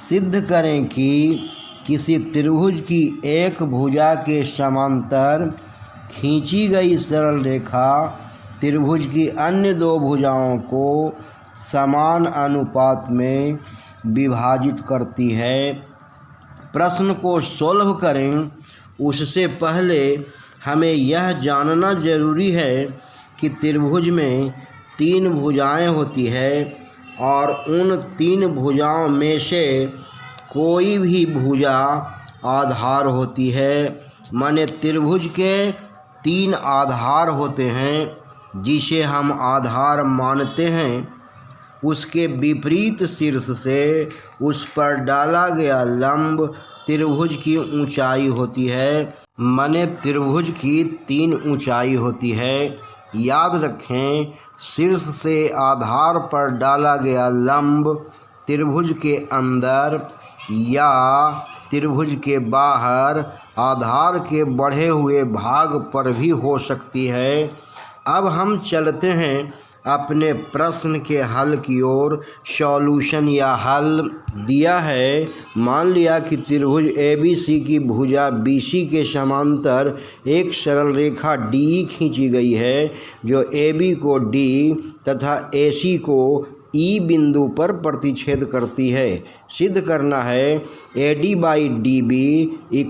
सिद्ध करें कि किसी त्रिभुज की एक भुजा के समांतर खींची गई सरल रेखा त्रिभुज की अन्य दो भुजाओं को समान अनुपात में विभाजित करती है। प्रश्न को सॉल्व करें उससे पहले हमें यह जानना जरूरी है कि त्रिभुज में 3 भुजाएं होती है और उन 3 भुजाओं में से कोई भी भुजा आधार होती है। माने त्रिभुज के 3 आधार होते हैं जिसे हम आधार मानते हैं। उसके विपरीत शीर्ष से उस पर डाला गया लंब त्रिभुज की ऊंचाई होती है। माने त्रिभुज की 3 ऊंचाई होती है। याद रखें, शीर्ष से आधार पर डाला गया लंब त्रिभुज के अंदर या त्रिभुज के बाहर आधार के बढ़े हुए भाग पर भी हो सकती है। अब हम चलते हैं अपने प्रश्न के हल की ओर। सॉल्यूशन या हल दिया है। मान लिया कि त्रिभुज ABC की भुजा BC के समांतर एक सरल रेखा DE खींची गई है जो AB को D तथा AC को E बिंदु पर प्रतिच्छेद करती है। सिद्ध करना है AD/DB =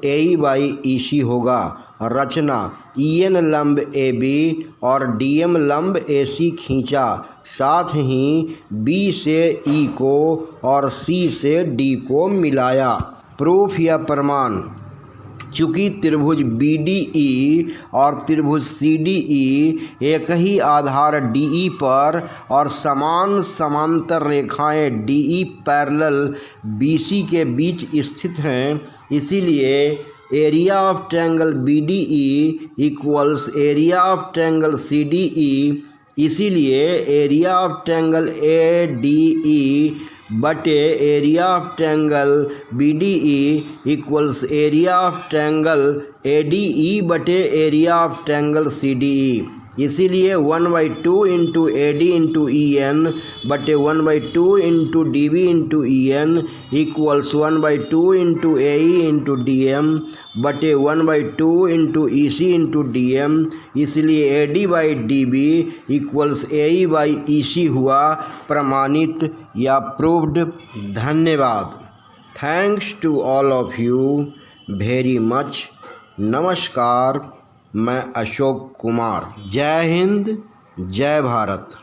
AE/EC होगा। रचना EN लंब AB और DM लंब AC खींचा, साथ ही B से E को और C से D को मिलाया। प्रूफ या प्रमाण। चूँकि त्रिभुज BDE और त्रिभुज CDE एक ही आधार DE पर और समान समांतर रेखाएं DE पैरेलल BC के बीच स्थित हैं, इसीलिए area of triangle BDE equals area of triangle CDE। इसीलिए एरिया ऑफ ट्रायंगल ADE बटे area of triangle BDE equals area of triangle ADE बटे एरिया ऑफ ट्रायंगल CDE। इसीलिए 1/2 इंटू AD इंटू EN बटे 1/2 into DB into EN equals 1/2 into AE into DM बटे 1/2 into EC into DM। इसलिए AD/DB equals AE/EC हुआ। प्रमाणित या proved. धन्यवाद। Thanks to all of you very much. नमस्कार, मैं अशोक कुमार। जय हिंद, जय भारत।